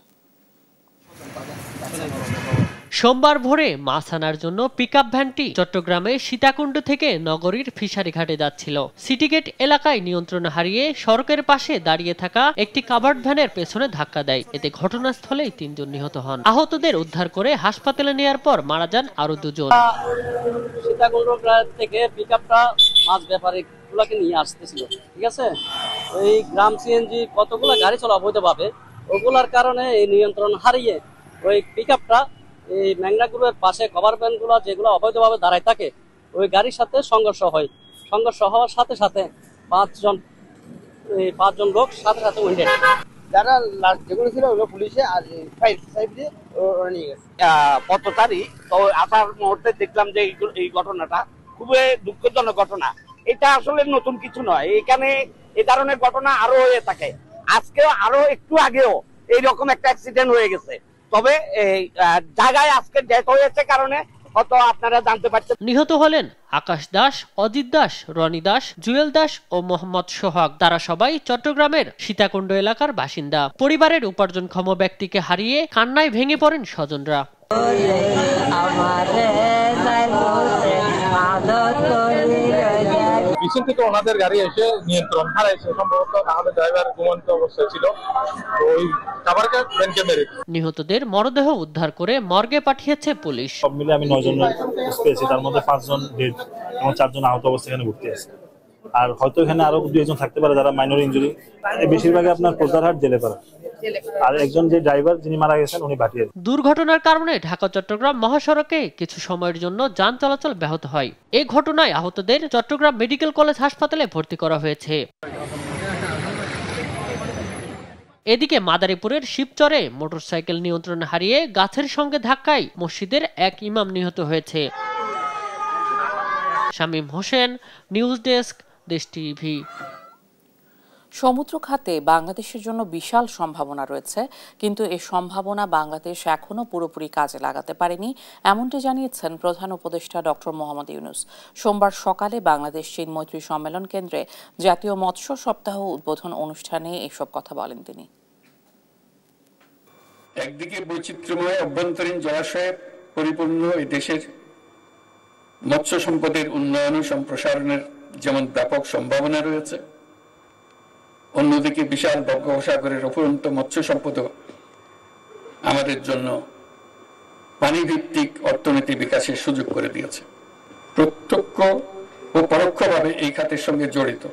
সোমবার ভোরে মাছ আনার জন্য পিকআপ ভ্যানটি চট্টগ্রামের সীতাকুণ্ড থেকে নগরীর ফিশারিঘাটে যাচ্ছিল। সিটিগেট এলাকায় নিয়ন্ত্রণ হারিয়ে সড়কের পাশে দাঁড়িয়ে থাকা একটি কাভার্ড ভ্যানের পেছনে ধাক্কা দেয়। এতে ঘটনাস্থলেই 3 জন নিহত হন। আহতদের উদ্ধার করে হাসপাতালে নেওয়ার পর মারা যান আরো 2 জন। সীতাকুণ্ড থেকে পিকআপটা মাছ ব্যাপারী গুলাকে নিয়ে আসতেছিল, ঠিক আছে। এই গ্রাম সিএনজি কতগুলো গাড়ি চলা অবৈধভাবে, ওগুলার কারণে এই নিয়ন্ত্রণ হারিয়ে ওই পিকআপটা এই ম্যাংরাগুলোর পাশে কভার ভ্যান গুলো যেগুলো অবৈধভাবে দাঁড়ায় থাকে ওই গাড়ির সাথে সংঘর্ষ হয়। সংঘর্ষ হওয়ার সাথে সাথে 5 জন লোক সাথে সাথে উইন্ডেড। যারা যেগুলো ছিল ওগুলো পুলিশে আর ফায়ার দিয়ে নিয়ে গেছে। 5 তারিখ তো আসার মুহূর্তে দেখলাম যে এই ঘটনাটা খুবই দুঃখজনক ঘটনা। এটা আসলে নতুন কিছু নয়, এখানে এই ধরনের ঘটনা আরো হয়ে থাকে। আজকেও আরো একটু আগেও এইরকম একটা অ্যাক্সিডেন্ট হয়ে গেছে। তবে এই জায়গায় আজকে ডেথ হয়েছে কারণে হয়তো আপনারা জানতে পারছেন। নিহত হলেন আকাশ দাস, অজিত দাস, রনি দাস, জুয়েল দাস ও মোহাম্মদ সোহাগ। তারা সবাই চট্টগ্রামের সীতাকুণ্ড এলাকার বাসিন্দা। পরিবারের উপার্জনক্ষম ব্যক্তিকে হারিয়ে কান্নায় ভেঙে পড়েন স্বজনরা। পিছন থেকে ওনাদের গাড়ি এসে নিয়ন্ত্রণ হারাইছে, সম্ভবত আমাদের ড্রাইভার ঘুমন্ত অবস্থায় ছিল, তো ওই কাভারকে ব্যাংকে মেরে। নিহতদের মরদেহ উদ্ধার করে মর্গে পাঠিয়েছে পুলিশ। সব মিলে আমি 9 জন পেয়েছি, তার মধ্যে 5 জন ডেড এবং 4 জন আহত অবস্থায় এখানে ভর্তি আছে। আর হয়তো এখানে আরো 2 জন থাকতে পারে যারা মাইনর ইনজুরি। বেশিরভাগই আপনার কোদারহাট জেলে পাড়া, আর একজন যে ড্রাইভার যিনি মারা গেছেন উনি ভাটিয়া। দুর্ঘটনার কারণে ঢাকা চট্টগ্রাম মহাসড়কে কিছু সময়ের জন্য যান চলাচল ব্যাহত হয়। এই ঘটনায় আহতদের চট্টগ্রাম মেডিকেল কলেজ হাসপাতালে ভর্তি করা হয়েছে। এদিকে মাদারীপুরের শিবচরে মোটরসাইকেল নিয়ন্ত্রণ হারিয়ে গাছের সঙ্গে ধাক্কায় মসজিদের এক ইমাম নিহত হয়েছে। শামীম হোসেন, নিউজ ডেস্ক, দেশ টিভি। সমুদ্র খাতে বাংলাদেশের জন্য বিশাল সম্ভাবনা রয়েছে, কিন্তু এই সম্ভাবনা বাংলাদেশ এখনও পুরোপুরি কাজে লাগাতে পারেনি, এমনটি জানিয়েছেন প্রধান উপদেষ্টা ডক্টর মোহাম্মদ ইউনূস। সোমবার সকালে বাংলাদেশ চীন মৈত্রী সম্মেলন কেন্দ্রে জাতীয় মৎস্য সপ্তাহ উদ্বোধন অনুষ্ঠানে এসব কথা বলেন তিনি। একদিকে বৈচিত্র্যময় অভ্যন্তরীণ জলাশয়ে পরিপূর্ণ এই দেশের মৎস্য সম্পদের উন্নয়ন ও সম্প্রসারণের যেমন ব্যাপক সম্ভাবনা রয়েছে, অন্যদিকে বিশাল বঙ্গোপসাগরের অফুরন্ত মৎস্য সম্পদও আমাদের জন্য পানিভিত্তিক অর্থনীতি বিকাশের সুযোগ করে দিয়েছে। প্রত্যক্ষ ও পরোক্ষভাবে এই খাতের সঙ্গে জড়িত,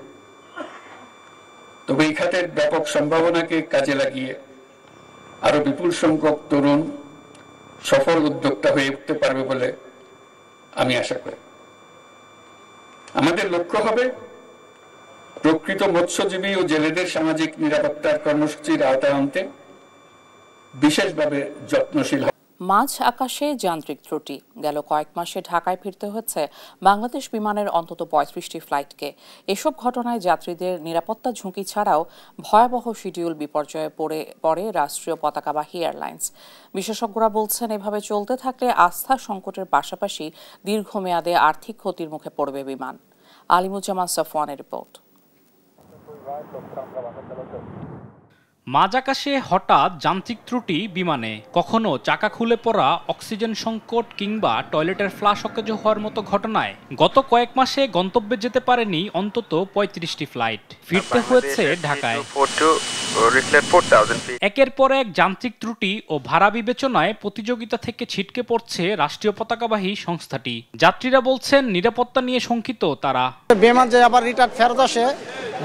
তবে এই খাতের ব্যাপক সম্ভাবনাকে কাজে লাগিয়ে আরো বিপুল সংখ্যক তরুণ সফল উদ্যোক্তা হয়ে উঠতে পারবে বলে আমি আশা করি। আমাদের লক্ষ্য হবে প্রকৃত মৎস্যজীবী ও জেলেদের সামাজিক নিরাপত্তার কর্মসূচির আওতায় আনতে বিশেষভাবে যত্নশীল। মাঝ আকাশে যান্ত্রিক ত্রুটি, গেল কয়েক মাসে ঢাকায় ফিরতে হচ্ছে বাংলাদেশ বিমানের অন্তত 35টি ফ্লাইটকে। এসব ঘটনায় যাত্রীদের নিরাপত্তা ঝুঁকি ছাড়াও ভয়াবহ শিডিউল বিপর্যয়ে পড়ে রাষ্ট্রীয় পতাকাবাহী এয়ারলাইন্স। বিশেষজ্ঞরা বলছেন, এভাবে চলতে থাকলে আস্থা সংকটের পাশাপাশি দীর্ঘমেয়াদে আর্থিক ক্ষতির মুখে পড়বে বিমান। আলিমুজ্জামান সাফওয়ানের রিপোর্ট। মাঝ আকাশে হঠাৎ যান্ত্রিক ত্রুটি বিমানে, কখনো চাকা খুলে পড়া, অক্সিজেন সংকট কিংবা টয়লেটের ফ্লাশ অকেজ হওয়ার মতো ঘটনায় গত কয়েক মাসে গন্তব্যে যেতে পারেনি অন্তত 35টি ফ্লাইট। ফিরতে হয়েছে ঢাকায়। একের পর এক যান্ত্রিক ত্রুটি ও ভাড়া বিবেচনায় প্রতিযোগিতা থেকে ছিটকে পড়ছে রাষ্ট্রীয় পতাকাবাহী সংস্থাটি। যাত্রীরা বলছেন, নিরাপত্তা নিয়ে শঙ্কিত তারা। বিমান যে আবার রিটার্ন ফেরত আসে,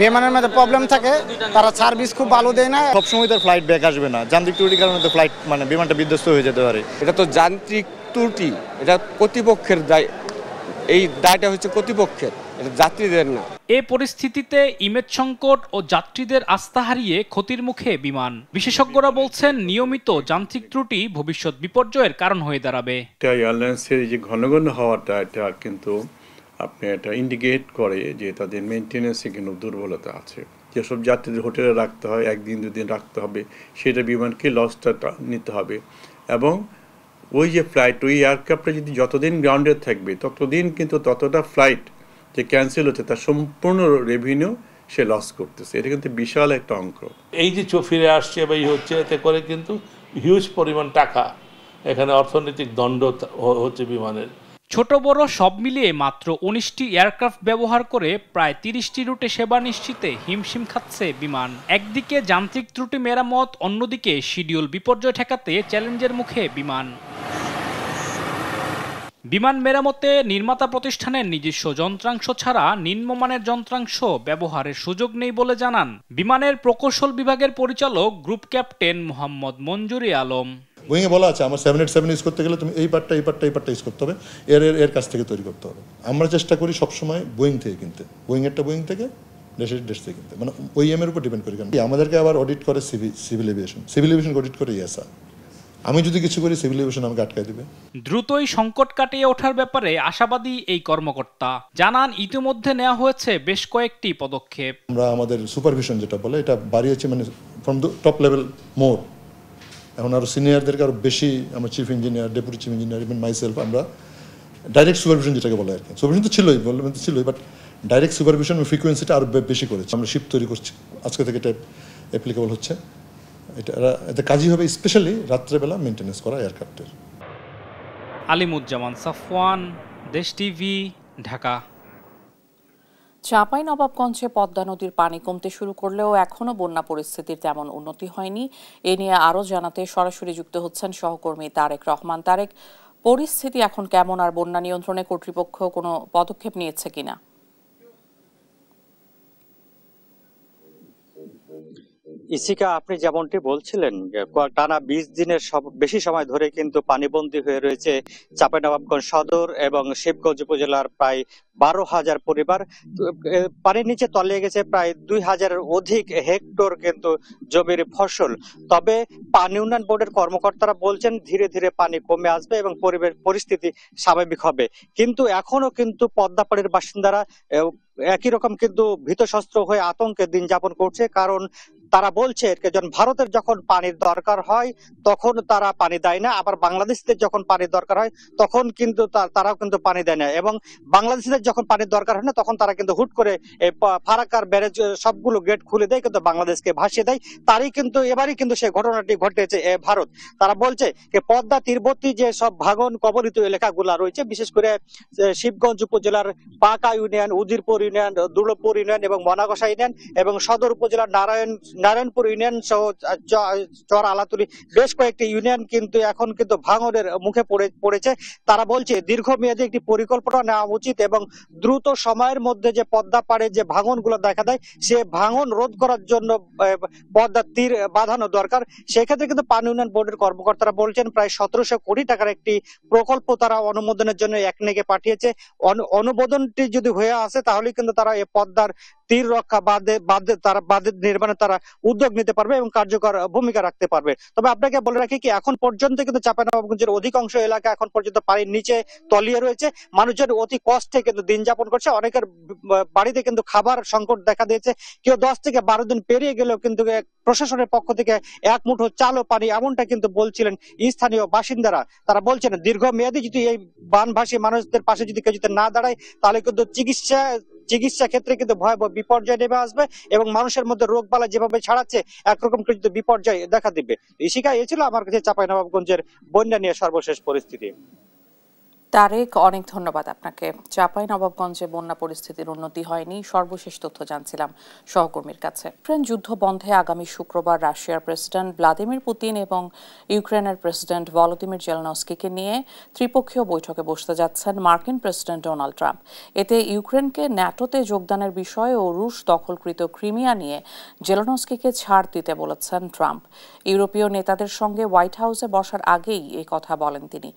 বিমানের মধ্যে প্রবলেম থাকে, তারা সার্ভিস খুব ভালো দেয় না। সবসময় তার ফ্লাইট ব্যাক আসবে না, যান্ত্রিক ত্রুটির কারণে তো ফ্লাইট বিমানটা বিধ্বস্ত হয়ে যেতে পারে। এটা তো যান্ত্রিক ত্রুটি, এটা কর্তৃপক্ষের দায়, এই দায়টা হচ্ছে কর্তৃপক্ষের, এটা যাত্রীদের না। এ পরিস্থিতিতে ইমেজ সংকট ও যাত্রীদের আস্থা হারিয়ে ক্ষতির মুখে বিমান। বিশেষজ্ঞরা বলছেন, নিয়মিত যান্ত্রিক ত্রুটি ভবিষ্যৎ বিপর্যয়ের কারণ হয়ে দাঁড়াবে। এয়ারলাইন্সের যে ঘন ঘন হওয়াটা, এটা কিন্তু আপনি এটা ইন্ডিকেট করে যে তাদের মেনটেন্যান্সে কিন্তু দুর্বলতা আছে। যেসব যাত্রীদের হোটেলে রাখতে হয়, 1 দিন 2 দিন রাখতে হবে, সেটা বিমানকে লসটা নিতে হবে। এবং ওই যে ফ্লাইট, ওই এয়ারক্রাফটটা যদি যতদিন গ্রাউন্ডে থাকবে ততদিন কিন্তু ততটা ফ্লাইট যে ক্যান্সেল হচ্ছে তার সম্পূর্ণ রেভিনিউ সে লস করতেছে। এটা কিন্তু বিশাল একটা অঙ্ক। এই যে ফিরে আসছে বা এই হচ্ছে, এতে করে কিন্তু হিউজ পরিমাণ টাকা এখানে অর্থনৈতিক দণ্ড হচ্ছে বিমানের। ছোট বড় সব মিলিয়ে মাত্র 19টি এয়ারক্রাফট ব্যবহার করে প্রায় 30টি রুটে সেবা নিশ্চিতে হিমশিম খাচ্ছে বিমান। একদিকে যান্ত্রিক ত্রুটি মেরামত, অন্যদিকে শিডিউল বিপর্যয় ঠেকাতে চ্যালেঞ্জের মুখে বিমান। বিমান মেরামতে নির্মাতা প্রতিষ্ঠানের নিজস্ব যন্ত্রাংশ ছাড়া নিম্নমানের যন্ত্রাংশ ব্যবহারের সুযোগ নেই বলে জানান বিমানের প্রকৌশল বিভাগের পরিচালক গ্রুপ ক্যাপ্টেন মোহাম্মদ মঞ্জুরি আলম। বোয়িংয়ে বলা আছে, আমার 787 ইউজ করতে গেলে তুমি এই পার্টটা ইউজ করতে হবে, এর কাছ থেকে তৈরি করতে হবে। আমরা চেষ্টা করি সবসময় বোয়িং থেকে কিনতে, বোয়িং থেকে দেশ থেকে কিনতে, মানে OEM এর উপর ডিপেন্ড করি। কারণ আমাদেরকে আবার অডিট করে সিভিল এভিয়েশন অডিট করে ইয়েসা। আমি যদি কিছু করি সিভিল এভিয়েশন আমাকে আটকায় দিবে। দ্রুতই সংকট কাটিয়ে ওঠার ব্যাপারে আশাবাদী এই কর্মকর্তা জানান, ইতিমধ্যে নেওয়া হয়েছে বেশ কয়েকটি পদক্ষেপ। আমরা আমাদের সুপারভিশন যেটা বলে, এটা বাড়িয়েছি, মানে ফ্রম দ্য টপ লেভেল মোর। এখন আরও সিনিয়রদেরকে আরও বেশি, আমার chief engineer, deputy chief engineer, even myself, আমরা ডাইরেক্ট সুপারভিশন যেটাকে বলে আর কি। সুপারভিশন তো ছিলই, বাট ডাইরেক্ট সুপারভিশন ফ্রিকোয়েন্সিটা আরও বেশি করেছি। আমরা শিপ তৈরি করছি, আজকে থেকে এটা অ্যাপ্লিকেবল হচ্ছে। এতে কাজই হবে স্পেশালি রাত্রেবেলা মেনটেন্যান্স করা এয়ারক্রাফটের। আলিমুজ্জামান সাফওয়ান, দেশ টিভি, ঢাকা। চাঁপাইনবাবগঞ্জে পদ্মা নদীর পানি কমতে শুরু করলেও এখনও বন্যা পরিস্থিতির তেমন উন্নতি হয়নি। এ নিয়ে আরও জানাতে সরাসরি যুক্ত হচ্ছেন সহকর্মী তারেক রহমান। তারেক, পরিস্থিতি এখন কেমন, আর বন্যা নিয়ন্ত্রণে কর্তৃপক্ষ কোনো পদক্ষেপ নিয়েছে কিনা? ইসিকা, আপনি যেমনটি বলছিলেন, টানা 20 দিনের বেশি সময় ধরে কিন্তু পানিবন্দী হয়ে রয়েছে চাঁপাইনবাবগঞ্জ সদর এবং শিবগঞ্জ উপজেলার প্রায় 12,000 পরিবার। পানির নিচে তলিয়ে গেছে প্রায় 2,000-এর অধিক হেক্টর কিন্তু জমির ফসল। তবে পানি উন্নয়ন বোর্ডের কর্মকর্তারা বলছেন ধীরে ধীরে পানি কমে আসবে এবং পরিস্থিতি স্বাভাবিক হবে। কিন্তু এখনো কিন্তু পদ্মাপাড়ির বাসিন্দারা একই রকম কিন্তু ভীতসন্ত্রস্ত হয়ে আতঙ্কে দিন যাপন করছে। কারণ তারা বলছে ভারতের যখন পানির দরকার হয় তখন তারা পানি দেয় না, আবার বাংলাদেশিদের যখন পানির দরকার হয় তখন কিন্তু তারাও কিন্তু পানি দেয় না, এবং বাংলাদেশিদের যখন পানির দরকার হয় না তখন তারা কিন্তু হুট করে ফারাক্কার ব্যারেজ সবগুলো গেট খুলে দেয়, কিন্তু বাংলাদেশকে ভাসিয়ে দেয়। তারই কিন্তু এবারই কিন্তু সেই ঘটনাটি ঘটেছে ভারত। তারা বলছে যে পদ্মা তীরবর্তী যে সব ভাঙন কবলিত এলাকাগুলো রয়েছে, বিশেষ করে শিবগঞ্জ উপজেলার Paka union, Ujirpur union, Durlabhpur union এবং মনাগসা ইউনিয়ন এবং সদর উপজেলার নারায়ণপুর ইউনিয়ন সহ চর আলাতুলি বেশ কয়েকটি ইউনিয়ন কিন্তু এখন কিন্তু ভাঙনের মুখে পড়েছে। তারা বলছে দীর্ঘমেয়াদী একটি পরিকল্পনা নেওয়া উচিত এবং দ্রুত সময়ের মধ্যে যে পদ্মা পাড়ে যে ভাঙনগুলো দেখা দেয় সে ভাঙন রোধ করার জন্য পদ্মার তীর বাঁধানো দরকার। সেক্ষেত্রে কিন্তু পানি উন্নয়ন বোর্ডের কর্মকর্তারা বলছেন প্রায় 1700 কোটি টাকার একটি প্রকল্প তারা অনুমোদনের জন্য একনেকে পাঠিয়েছে। অনুমোদনটি যদি হয়ে আসে তাহলে কিন্তু তারা এই পদ্মার তীর রক্ষা বাঁধের নির্মাণে তারা উদ্যোগ নিতে পারবে এবং কার্যকর ভূমিকা রাখতে পারবে। তবে আপনাকে বলে রাখি কি এখন পর্যন্ত কিন্তু চাঁপাইনবাবগঞ্জের অধিকাংশ এলাকা এখন পর্যন্ত পানির নিচে তলিয়ে রয়েছে। মানুষজন অতি কষ্টে কিন্তু দিন যাপন করছে। অনেকের বাড়িতে কিন্তু খাবার সংকট দেখা দিয়েছে। কেউ 10 থেকে 12 দিন পেরিয়ে গেলেও কিন্তু প্রশাসনের পক্ষ থেকে এক মুঠো চাল ও পানি এমনটা কিন্তু বলছিলেন স্থানীয় বাসিন্দারা। তারা বলছেন দীর্ঘমেয়াদী যদি এই বানভাসী মানুষদের পাশে যদি কেউ যদি না দাঁড়ায় তাহলে কিন্তু চিকিৎসা ক্ষেত্রে কিন্তু ভয়াবহ বিপর্যয় নেমে আসবে এবং মানুষের মধ্যে রোগ বালা যেভাবে ছড়াচ্ছে একরকম কিন্তু বিপর্যয় দেখা দিবে। ইশিকা, এ ছিল আমার কাছে চাঁপাইনবাবগঞ্জের বন্যা নিয়ে সর্বশেষ পরিস্থিতি। তারেক, অনেক ধন্যবাদ আপনাকে। চাঁপাইনবাবগঞ্জে বন্যা পরিস্থিতির উন্নতি হয়নি, সর্বশেষ তথ্য জানছিলাম সহকর্মীর কাছে। ইউক্রেন যুদ্ধ বন্ধে আগামী শুক্রবার রাশিয়ার প্রেসিডেন্ট ভ্লাদিমির পুতিন এবং ইউক্রেনের প্রেসিডেন্ট ভলোদিমির জেলেনস্কিকে নিয়ে ত্রিপক্ষীয় বৈঠকে বসতে যাচ্ছেন মার্কিন প্রেসিডেন্ট ডোনাল্ড ট্রাম্প। এতে ইউক্রেনকে ন্যাটোতে যোগদানের বিষয় ও রুশ দখলকৃত ক্রিমিয়া নিয়ে জেলেনস্কিকে ছাড় দিতে বলেছেন ট্রাম্প। ইউরোপীয় নেতাদের সঙ্গে হোয়াইট হাউসে বসার আগেই এই কথা বলেন তিনি।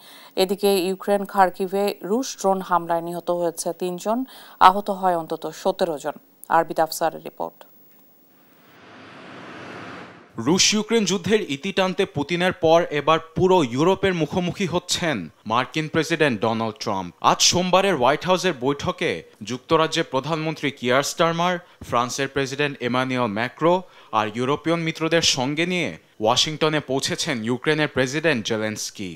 এদিকে ইউক্রেন খার্কিভে রুশ ড্রোন হামলায় নিহত হয়েছে 3 জন, আহত হয় অন্তত 17 জন। আরবিদ আফসারের রিপোর্ট। রুশ ইউক্রেন যুদ্ধের ইতি টানতে পুতিনের পর এবার পুরো ইউরোপের মুখোমুখি হচ্ছেন মার্কিন প্রেসিডেন্ট ডোনাল্ড ট্রাম্প। আজ সোমবারের হোয়াইট হাউসের বৈঠকে যুক্তরাজ্যের প্রধানমন্ত্রী কিয়ার স্টারমার, ফ্রান্সের প্রেসিডেন্ট এমানুয়েল ম্যাক্রো আর ইউরোপীয় মিত্রদের সঙ্গে নিয়ে ওয়াশিংটনে পৌঁছেছেন ইউক্রেনের প্রেসিডেন্ট জেলেনস্কি।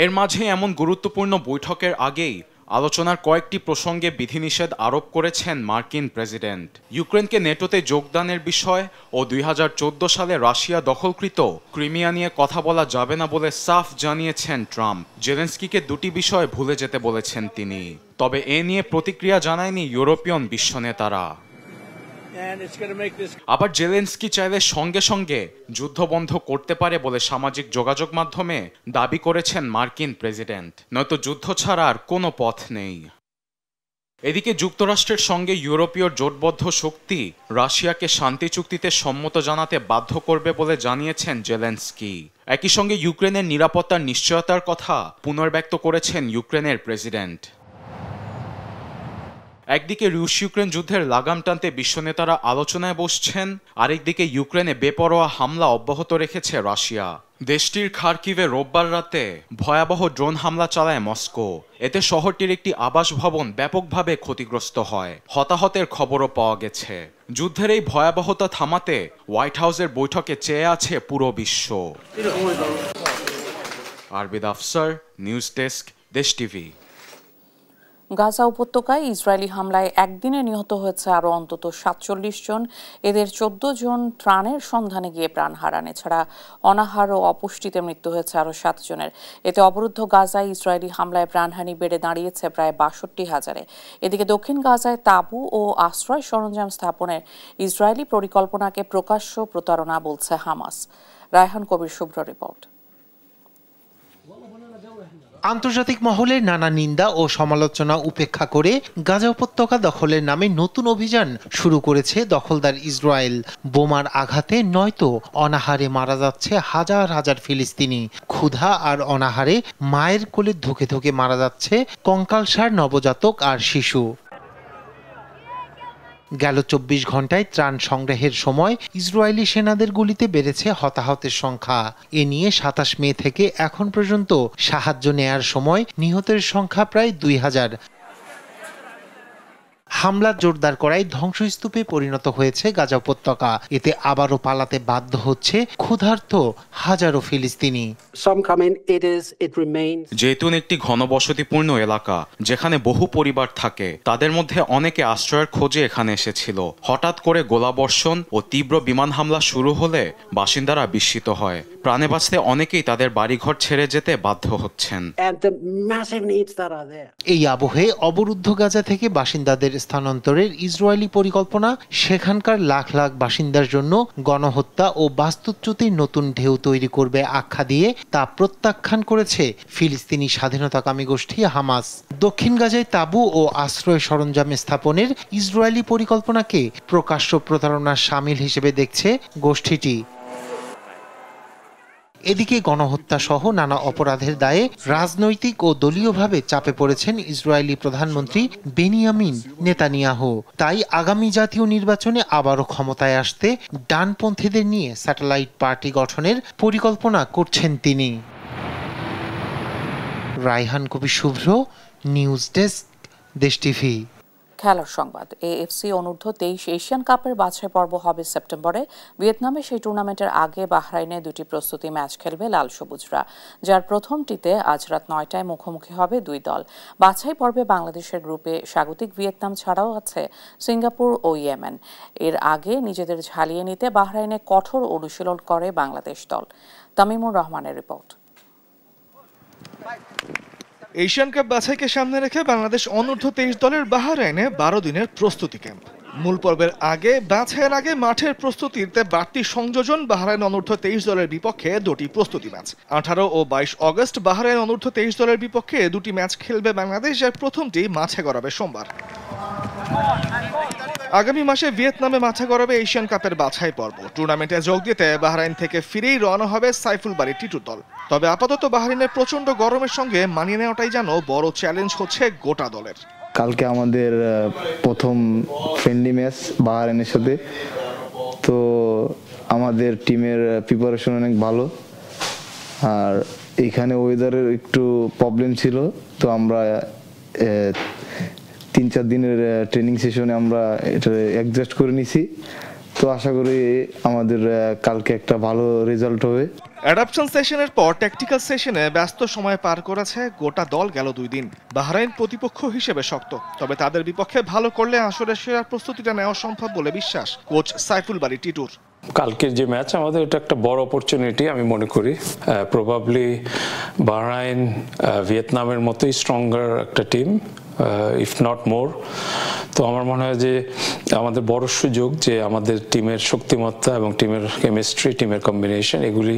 এর মাঝে এমন গুরুত্বপূর্ণ বৈঠকের আগেই আলোচনার কয়েকটি প্রসঙ্গে বিধিনিষেধ আরোপ করেছেন মার্কিন প্রেসিডেন্ট। ইউক্রেনকে নেটোতে যোগদানের বিষয় ও 2014 সালে রাশিয়া দখলকৃত ক্রিমিয়া নিয়ে কথা বলা যাবে না বলে সাফ জানিয়েছেন ট্রাম্প। জেলেনস্কিকে দুটি বিষয় ভুলে যেতে বলেছেন তিনি। তবে এ নিয়ে প্রতিক্রিয়া জানায়নি ইউরোপীয় বিশ্ব নেতারা। আবার জেলেনস্কি চাইলে সঙ্গে সঙ্গে যুদ্ধ বন্ধ করতে পারে বলে সামাজিক যোগাযোগ মাধ্যমে দাবি করেছেন মার্কিন প্রেসিডেন্ট। নয়তো যুদ্ধ ছাড়া আর কোনো পথ নেই। এদিকে যুক্তরাষ্ট্রের সঙ্গে ইউরোপীয় জোটবদ্ধ শক্তি রাশিয়াকে শান্তি চুক্তিতে সম্মত জানাতে বাধ্য করবে বলে জানিয়েছেন জেলেনস্কি। একই সঙ্গে ইউক্রেনের নিরাপত্তার নিশ্চয়তার কথা পুনর্ব্যক্ত করেছেন ইউক্রেনের প্রেসিডেন্ট। একদিকে রুশ ইউক্রেন যুদ্ধের লাগাম টানতে বিশ্বনেতারা আলোচনায় বসছেন, আরেকদিকে ইউক্রেনে বেপরোয়া হামলা অব্যাহত রেখেছে রাশিয়া। দেশটির খার্কিভে রোববার রাতে ভয়াবহ ড্রোন হামলা চালায় মস্কো। এতে শহরটির একটি আবাস ভবন ব্যাপকভাবে ক্ষতিগ্রস্ত হয়। হতাহতের খবরও পাওয়া গেছে। যুদ্ধের এই ভয়াবহতা থামাতে হোয়াইট হাউসের বৈঠকে চেয়ে আছে পুরো বিশ্ব। আরবিদ আফসার, নিউজ ডেস্ক, দেশ টিভি। গাজা উপত্যকায় ইসরায়েলি হামলায় একদিনে নিহত হয়েছে আরও অন্তত ৪৭ জন। এদের ১৪ জন ত্রাণের সন্ধানে গিয়ে প্রাণ হারান। এছাড়া অনাহার ও অপুষ্টিতে মৃত্যু হয়েছে আরও ৭ জনের। এতে অবরুদ্ধ গাজায় ইসরায়েলি হামলায় প্রাণহানি বেড়ে দাঁড়িয়েছে প্রায় ৬২,০০০-এ। এদিকে দক্ষিণ গাজায় তাঁবু ও আশ্রয় সরঞ্জাম স্থাপনের ইসরায়েলি পরিকল্পনাকে প্রকাশ্য প্রতারণা বলছে হামাস। রায়হান কবির শুভ্র রিপোর্ট। আন্তর্জাতিক মহলে নানা নিন্দা ও সমালোচনা উপেক্ষা করে গাজা উপত্যকা দখলের নামে নতুন অভিযান শুরু করেছে দখলদার ইসরায়েল। বোমার আঘাতে নয়তো অনাহারে মারা যাচ্ছে হাজার হাজার ফিলিস্তিনি। ক্ষুধা আর অনাহারে মায়ের কোলে ধুকে ধুকে মারা যাচ্ছে কঙ্কালসার নবজাতক আর শিশু। গেল ২৪ ঘন্টায় ত্রাণ সংগ্রহের সময় ইসরায়েলি সেনাদের গুলিতে বেড়েছে হতাহতের সংখ্যা। এ নিয়ে ২৭ মে থেকে এখন পর্যন্ত সাহায্য নেয়ার সময় নিহতের সংখ্যা প্রায় ২,০০০। হামলা জোরদার করায় ধ্বংসস্তূপে পরিণত হয়েছে গাজা উপত্যকা। এতে আবারও পালাতে বাধ্য হচ্ছে ক্ষুধার্ত হাজারো ফিলিস্তিনি। জেতুন একটি ঘনবসতিপূর্ণ এলাকা, যেখানে বহু পরিবার থাকে। তাদের মধ্যে অনেকে আশ্রয়ের খোঁজে এখানে এসেছিল। হঠাৎ করে গোলাবর্ষণ ও তীব্র বিমান হামলা শুরু হলে বাসিন্দারা বিস্মিত হয়। প্রাণে বাঁচতে অনেকেই তাদের বাড়িঘর ছেড়ে যেতে বাধ্য হচ্ছেন। এই আবহে অবরুদ্ধ গাজা থেকে বাসিন্দাদের স্থানান্তরের ইসরায়েলি পরিকল্পনা সেখানকার লাখ লাখ বাসিন্দার জন্য গণহত্যা ও বাস্তুচ্যুতির নতুন ঢেউ তৈরি করবে আখ্যা দিয়ে তা প্রত্যাখ্যান করেছে ফিলিস্তিনি স্বাধীনতাকামী গোষ্ঠী হামাস। দক্ষিণ গাজায় তাঁবু ও আশ্রয় সরঞ্জাম স্থাপনের ইসরায়েলি পরিকল্পনাকে প্রকাশ্য প্রতারণার শামিল হিসেবে দেখছে গোষ্ঠীটি। এদিকে গণহত্যা সহ নানা অপরাধের দায়ে রাজনৈতিক ও দলীয়ভাবে চাপে পড়েছেন ইসরায়েলি প্রধানমন্ত্রী বেনিয়ামিন নেতানিয়াহু। তাই আগামী জাতীয় নির্বাচনে আবারও ক্ষমতায় আসতে ডানপন্থীদের নিয়ে স্যাটেলাইট পার্টি গঠনের পরিকল্পনা করছেন তিনি। রায়হান কবির শুভ্র, নিউজ ডেস্ক, দেশ টিভি। খেলার সংবাদ। এএফসি অনূর্ধ্ব 23 এশিয়ান কাপের বাছাই পর্ব হবে সেপ্টেম্বরে। ভিয়েতনামে সেই টুর্নামেন্টের আগে বাহরাইনে 2টি প্রস্তুতি ম্যাচ খেলবে লাল সবুজরা, যার প্রথমটিতে আজ রাত 9টায় মুখোমুখি হবে দুই দল। বাছাই পর্বে বাংলাদেশের গ্রুপে স্বাগতিক ভিয়েতনাম ছাড়াও আছে সিঙ্গাপুর ও ইয়েমেন। এর আগে নিজেদের ঝালিয়ে নিতে বাহরাইনে কঠোর অনুশীলন করে বাংলাদেশ দল। তামিমুর রহমানের রিপোর্ট। এশিয়ান কাপ বাছাইকে সামনে রেখে বাংলাদেশ অনূর্ধ্ব 23 দলের বাহরাইনে 12 দিনের প্রস্তুতি ক্যাম্প। মূল পর্বের আগে বাছাইয়ের আগে মাঠের প্রস্তুতিতে বাড়তি সংযোজন বাহরাইন অনূর্ধ্ব 23 দলের বিপক্ষে 2টি প্রস্তুতি ম্যাচ। 18 ও 22 অগস্ট বাহরাইন অনূর্ধ্ব 23 দলের বিপক্ষে 2টি ম্যাচ খেলবে বাংলাদেশ, যার প্রথমটি মাঠে গড়াবে সোমবার। আগামী মাসে ভিয়েতনামে মাঠে গড়াবে এশিয়ান কাপের বাছাই পর্ব। টুর্নামেন্টে যোগ দিতে বাহরাইন থেকে ফিরেই রওনা হবে সাইফুল বারী টিটুর দল। তবে আপাতত বাহরাইনের প্রচন্ড গরমের সঙ্গে মানিয়ে নেওয়াটাই যেন বড় চ্যালেঞ্জ হচ্ছে গোটা দলের। কালকে আমাদের প্রথম ফ্রেন্ডলি ম্যাচ বাহরাইনের সাথে, তো আমাদের টিমের প্রিপারেশন অনেক ভালো। আর এইখানে ওয়েদারের একটু প্রবলেম ছিল, তো আমরা 3-4 দিনের ট্রেনিং সেশনে আমরা এটা অ্যাডজাস্ট করে নিছি। তো আশা করি আমাদের কালকে একটা ভালো রেজাল্ট হবে। অ্যাডাপশন সেশনের পর ট্যাকটিক্যাল সেশনে ব্যস্ত সময় পার করেছে গোটা দল গেল 2 দিন। বাহরাইন প্রতিপক্ষ হিসেবে শক্ত, তবে তাদের বিপক্ষে ভালো করলে আসরের সেরা প্রস্তুতিটা নেওয়া সম্ভব বলে বিশ্বাস কোচ সাইফুল বারী টিটুর। কালকের যে ম্যাচ আমাদের এটা একটা বড় অপরচুনিটি আমি মনে করি। প্রবাবলি বাহরাইন ভিয়েতনামের মতোই স্ট্রঙ্গার একটা টিম, ইফ নট মোর। তো আমার মনে হয় যে আমাদের বড় সুযোগ যে আমাদের টিমের শক্তিমত্তা এবং টিমের কেমিস্ট্রি, টিমের কম্বিনেশন, এগুলি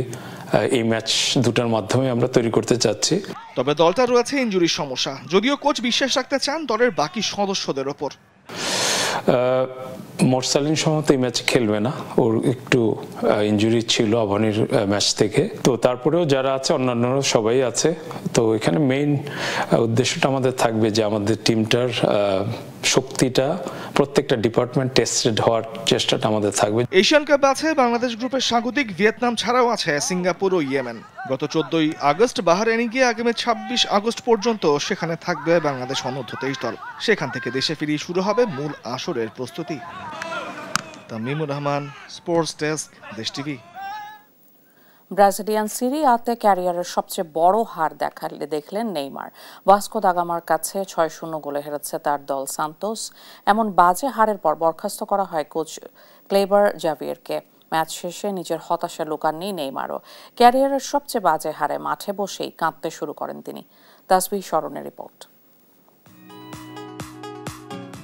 এই ম্যাচ দুটার মাধ্যমে আমরা তৈরি করতে চাচ্ছি। তবে দলটা রয়েছে ইনজুরির সমস্যা, যদিও কোচ বিশ্বাস রাখতে চান দলের বাকি সদস্যদের ওপর। মোরসালিন সম্ভবত এই ম্যাচে খেলবে না, ওর একটু ইনজুরি ছিল আবাহনীর ম্যাচ থেকে। তো তারপরেও যারা আছে অন্যান্যরা সবাই আছে। তো এখানে মেইন উদ্দেশ্যটা আমাদের থাকবে যে আমাদের টিমটার শক্তিটা প্রত্যেকটা ডিপার্টমেন্ট টেস্টেড হওয়ার চেষ্টাটা আমাদের থাকবে। এশিয়ান কাপ আছে বাংলাদেশ গ্রুপের স্বাগতিক ভিয়েতনাম ছাড়াও আছে সিঙ্গাপুর ও ইয়েমেন। গত 14 আগস্ট বাহরাইনে গিয়ে আগামী 26 আগস্ট পর্যন্ত সেখানে থাকবে বাংলাদেশ অনূর্ধ্ব 23 দল। সেখান থেকে দেশে ফিরিয়ে শুরু হবে মূল আসরের প্রস্তুতি। তামিমুর রহমান, স্পোর্টস ডেস্ক, দেশ টিভি। ব্রাজিলিয়ান সিরিয়াতে ক্যারিয়ারের সবচেয়ে বড় হার দেখলেন নেইমার। ভাস্কো দা গামার কাছে 6-0 গোলে হেরেছে তার দল সান্তোস। এমন বাজে হারের পর বরখাস্ত করা হয় কোচ ক্লেবার জাভিয়েরকে। ম্যাচ শেষে নিজের হতাশা লুকাননি নেইমারও। ক্যারিয়ারের সবচেয়ে বাজে হারে মাঠে বসেই কাঁদতে শুরু করেন তিনি। তাসবিহ স্মরণের রিপোর্ট।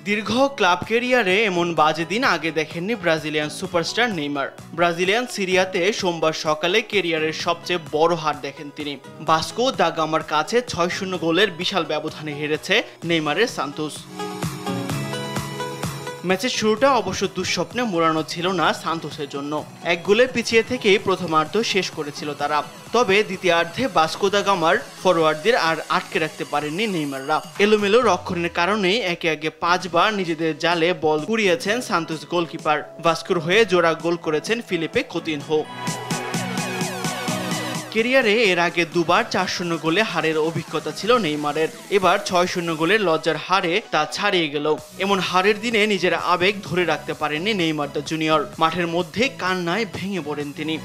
দীর্ঘ ক্লাব ক্যারিয়ারে এমন বাজে দিন আগে দেখেননি ব্রাজিলিয়ান সুপারস্টার নেইমার। ব্রাজিলিয়ান সিরিয়াতে সোমবার সকালে ক্যারিয়ারের সবচেয়ে বড় হার দেখেন তিনি। ভাস্কো দা গামার কাছে 6-0 গোলের বিশাল ব্যবধানে হেরেছে নেইমারের সান্তোস। ম্যাচের শুরুটা অবশ্য দুঃস্বপ্নে মোড়ানো ছিল না সান্তোসের জন্য। 1 গোলে পিছিয়ে থেকেই প্রথমার্ধ শেষ করেছিল তারা। তবে দ্বিতীয়ার্ধে ভাস্কো দা গামার ফরোয়ার্ডদের আর আটকে রাখতে পারেননি নেইমাররা। এলোমেলো রক্ষণের কারণেই একে একে 5 বার নিজেদের জালে বল কুড়িয়েছেন সান্তোস গোলকিপার। ভাস্কোর হয়ে জোড়া গোল করেছেন ফিলিপে কোতিনহো। ক্যারিয়ারে এর আগে দুবার 4-0 গোলে হারের অভিজ্ঞতা ছিল নেইমারের। এবার 6-0 গোলের লজ্জার হারে তা ছাড়িয়ে গেল। এমন হারের দিনে নিজের আবেগ ধরে রাখতে পারেননি নেইমার দা জুনিয়র। মাঠের মধ্যে কান্নায় ভেঙে পড়েন তিনি।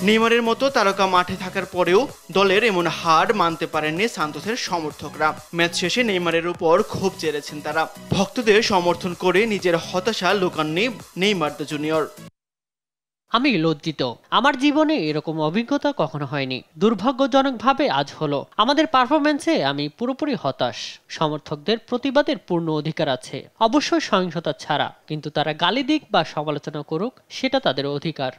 নেইমারের মতো তারকা মাঠে থাকার পরেও দলের এমন হার মানতে পারেননি সান্তোসের সমর্থকরা। ম্যাচ শেষে নেইমারের উপর ক্ষোভ চেড়েছেন তারা। ভক্তদের সমর্থন করে নিজের হতাশা লুকাননি নেইমার দা জুনিয়র। আমি লজ্জিত। আমার জীবনে এরকম অভিজ্ঞতা কখনো হয়নি। দুর্ভাগ্যজনকভাবে আজ হলো। আমাদের পারফরম্যান্সে আমি পুরোপুরি হতাশ। সমর্থকদের প্রতিবাদের পূর্ণ অধিকার আছে, অবশ্যই সহিংসতা ছাড়া। কিন্তু তারা গালি দিক বা সমালোচনা করুক, সেটা তাদের অধিকার।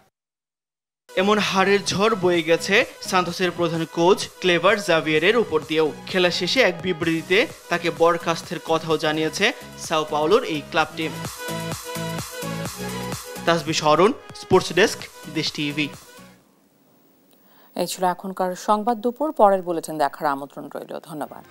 এমন হারের ঝড় বয়ে গেছে সান্তোসের প্রধান কোচ ক্লেবার জাভিয়েরের উপর দিয়েও। খেলা শেষে এক বিবৃতিতে তাকে বরখাস্তের কথাও জানিয়েছে সাও পাওলোর এই ক্লাব টিম। তাসবিহ স্মরণ, স্পোর্টস ডেস্ক, দেশ টিভি। এই ছিল এখনকার সংবাদ দুপুর। পরের বুলেটিন দেখার আমন্ত্রণ রইল। ধন্যবাদ।